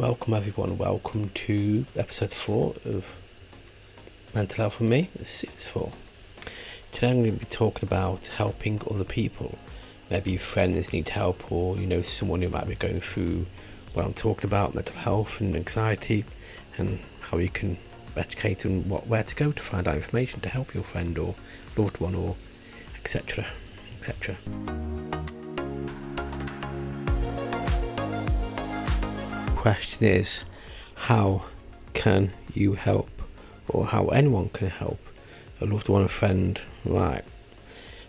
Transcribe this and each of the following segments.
Welcome everyone, welcome to episode 4 of Mental Health with me, series 4. Today I'm going to be talking about helping other people. Maybe your friends need help, or you know someone who might be going through what I'm talking about, mental health and anxiety, and how you can educate them where to go to find out information to help your friend or loved one, or etc. etc. Question is, how can you help, or how anyone can help a loved one, a friend? Right,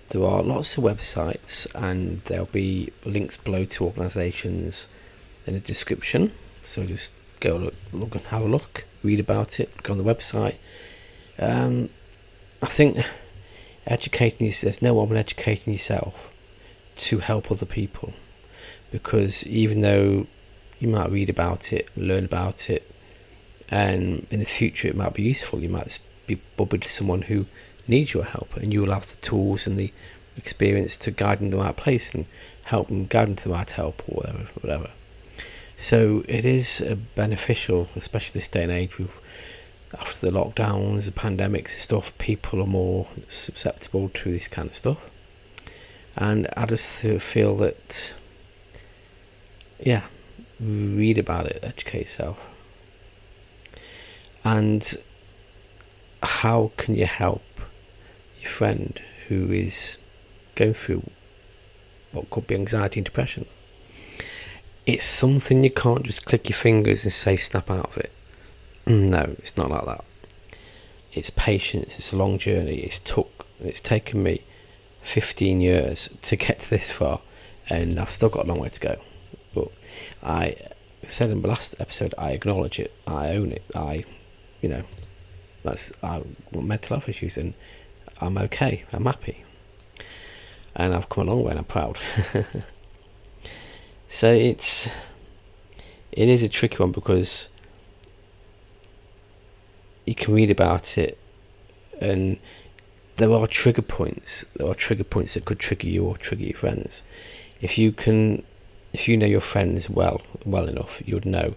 there are lots of websites and there'll be links below to organisations in the description, so just go look and have a look, read about it, go on the website. I think there's no one educating yourself to help other people, because even though you might read about it, learn about it, and in the future it might be useful. You might be bumping to someone who needs your help, and you will have the tools and the experience to guide them to the right place and help them, guide them to the right help, or whatever. So it is beneficial, especially this day and age. After the lockdowns, the pandemics and stuff, people are more susceptible to this kind of stuff. And I just feel that, read about it, educate yourself. And how can you help your friend who is going through what could be anxiety and depression? It's something you can't just click your fingers and say snap out of it. No, it's not like that. It's patience. It's a long journey. It's taken me 15 years to get to this far, and I've still got a long way to go. But I said in the last episode, I acknowledge it, I own it, I want mental health issues, and I'm okay, I'm happy, and I've come a long way and I'm proud. So it is a tricky one, because you can read about it and there are trigger points that could trigger you or trigger your friends. If you know your friends well enough, you'd know.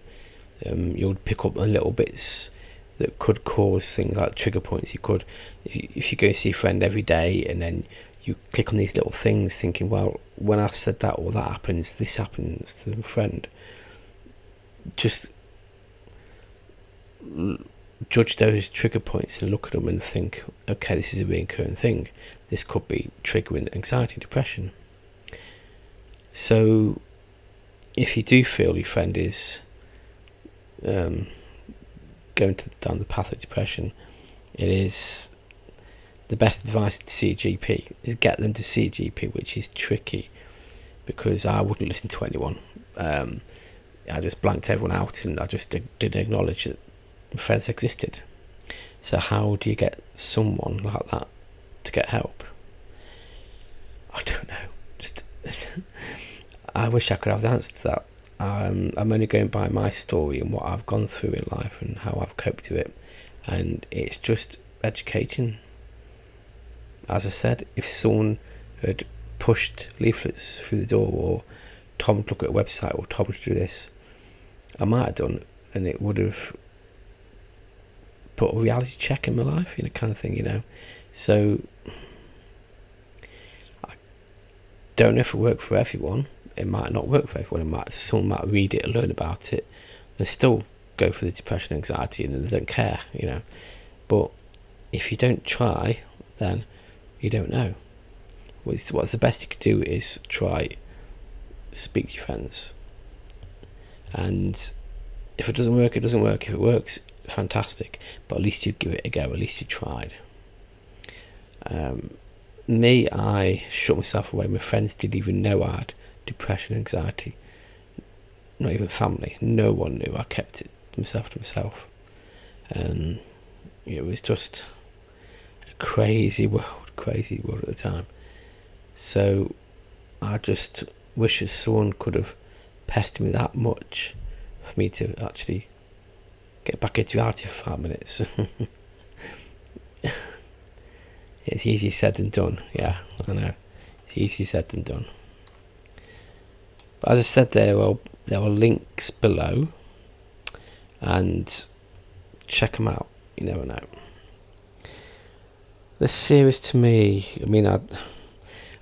You'll pick up on little bits that could cause things like trigger points. You could, if you go see a friend every day and then you click on these little things thinking, well, when I said that or that happens, this happens to the friend. Just judge those trigger points and look at them and think, okay, this is a recurring thing. This could be triggering anxiety, depression. So if you do feel your friend is going down the path of depression, it is the best advice to see a GP, is get them to see a GP, which is tricky, because I wouldn't listen to anyone. I just blanked everyone out, and I just didn't acknowledge that my friends existed. So how do you get someone like that to get help? I don't know. Just I wish I could have the answer to that. I'm only going by my story and what I've gone through in life and how I've coped with it, and it's just educating. As I said, if someone had pushed leaflets through the door, or Tom to look at a website, or Tom to do this, I might have done, and it would have put a reality check in my life, kind of thing, So I don't know if it worked for everyone. It might not work for everyone. Someone might read it and learn about it and still go for the depression and anxiety, and they don't care, But if you don't try, then you don't know. What's the best you can do is try, speak to your friends, and if it doesn't work, it doesn't work. If it works, fantastic, but at least you give it a go, at least you tried. Me, I shut myself away. My friends didn't even know I had depression, anxiety, not even family, no one knew. I kept it to myself. It was just a crazy world at the time. So I just wish that someone could have pestered me that much for me to actually get back into reality for 5 minutes. It's easier said than done. Yeah, I know. It's easier said than done. But as I said, there are links below and check them out. You never know. This series, to me, I mean, I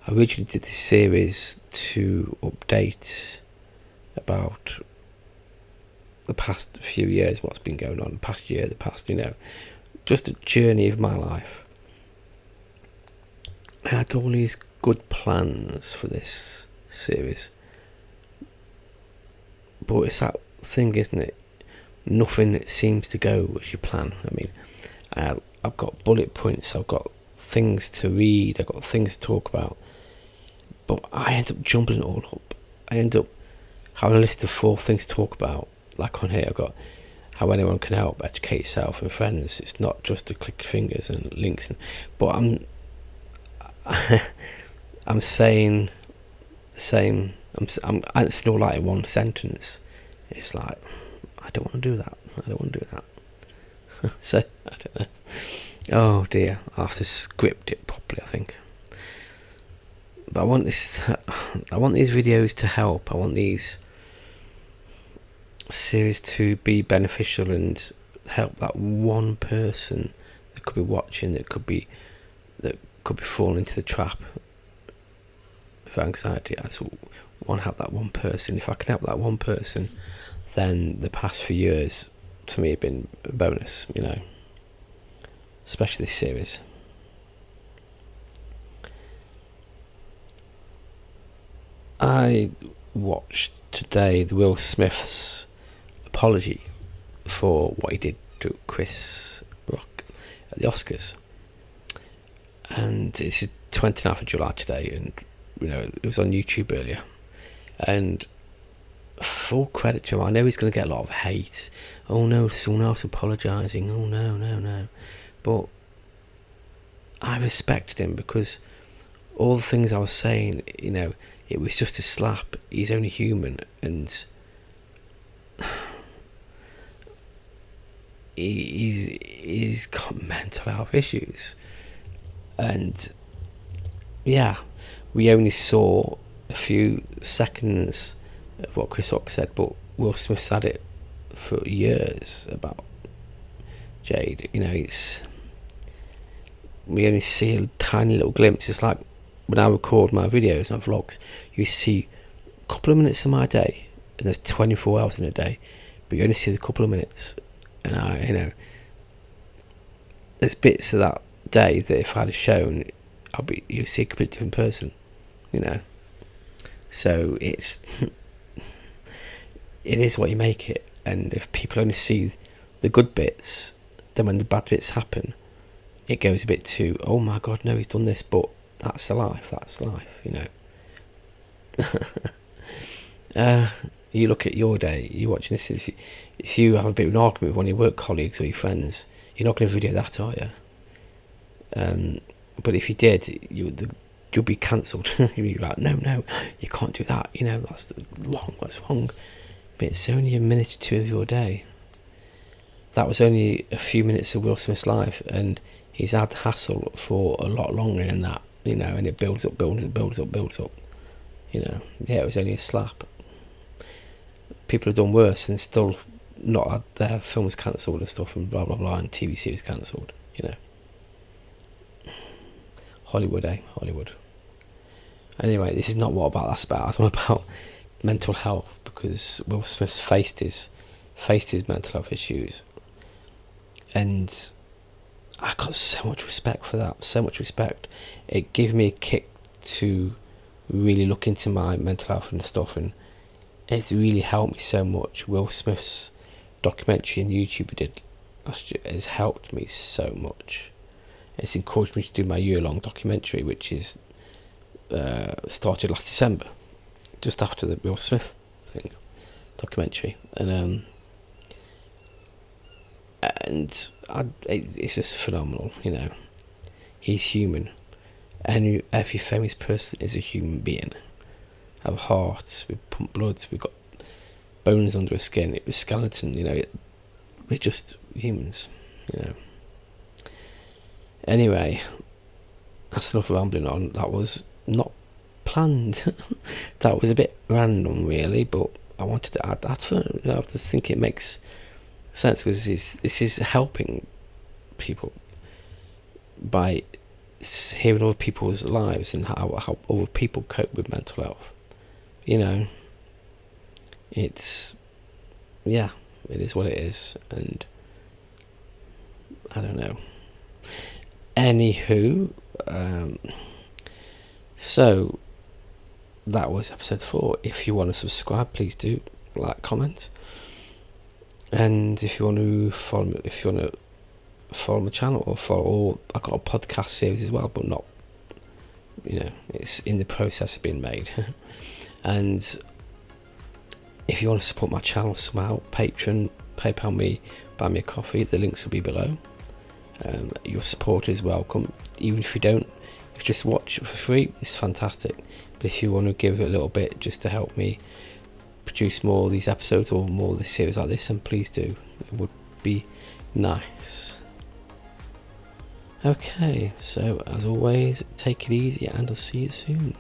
originally did this series to update about the past few years, what's been going on, the past year, the past, just a journey of my life. I had all these good plans for this series, but it's that thing, isn't it? Nothing seems to go as you plan. I mean, I've got bullet points, I've got things to read, I've got things to talk about, but I end up jumbling it all up. I end up having a list of 4 things to talk about. Like on here, I've got how anyone can help educate yourself and friends. It's not just to click fingers and links, but I'm saying the same. I'm answering all that in one sentence. It's like, I don't want to do that. I don't want to do that. So I don't know. Oh dear, I'll have to script it properly, I think. But I want these videos to help. I want these series to be beneficial and help that one person that could be watching, that could be falling into the trap of anxiety. I just want to help that one person. If I can help that one person, then the past few years for me have been a bonus, especially this series. I watched today the Will Smith's apology for what he did to Chris Rock at the Oscars, and it's the 29th of July today, and it was on YouTube earlier, and full credit to him. I know he's going to get a lot of hate. Oh no, someone else apologising. Oh no, but I respected him because all the things I was saying, it was just a slap. He's only human, and he's got mental health issues. And yeah, we only saw a few seconds of what Chris Rock said, but Will Smith said it for years about Jade. We only see a tiny little glimpse. It's like when I record my videos, my vlogs, you see a couple of minutes of my day, and there's 24 hours in a day, but you only see the couple of minutes. And there's bits of that day that if I'd have shown, you see a completely different person, So it is what you make it. And if people only see the good bits, then when the bad bits happen, it goes a bit too, oh my god, no, he's done this, but that's life, you look at your day, you're watching this, if you have a bit of an argument with one of your work colleagues or your friends, you're not going to video that, are you? But if you did, you'll be cancelled. You'll be like, no, you can't do that, that's wrong. But it's only a minute or 2 of your day. That was only a few minutes of Will Smith's life, and he's had hassle for a lot longer than that, and it builds up. Yeah, it was only a slap. People have done worse and still not had their films cancelled and stuff, and blah blah blah, and TV series cancelled. Hollywood, Hollywood. Anyway, this is not what that's about. It's all about mental health, because Will Smith faced his mental health issues, and I got so much respect for that. So much respect. It gave me a kick to really look into my mental health and stuff, and it's really helped me so much. Will Smith's documentary on YouTube he did last year has helped me so much. It's encouraged me to do my year-long documentary, which is started last December, just after the Will Smith thing, documentary, and it's just phenomenal. He's human, and every famous person is a human being. Have hearts, we pump blood, we've got bones under our skin, it was skeleton, we're just humans, Anyway, that's enough rambling on. That was not planned. That was a bit random, really, but I wanted to add that. I just think it makes sense, because this is helping people by hearing other people's lives and how other people cope with mental health. You know, it's, yeah, it is what it is, and I don't know. Anywho, so that was episode 4. If you want to subscribe, please do like, comment, and if you want to follow me, follow my channel, or I've got a podcast series as well, but not, it's in the process of being made. And if you want to support my channel somehow, Patreon, PayPal me, buy me a coffee, the links will be below. Your support is welcome. Even if you don't, if you just watch for free, it's fantastic. But if you want to give a little bit just to help me produce more of these episodes or more of this series like this, then please do. It would be nice. Okay, so as always, take it easy and I'll see you soon.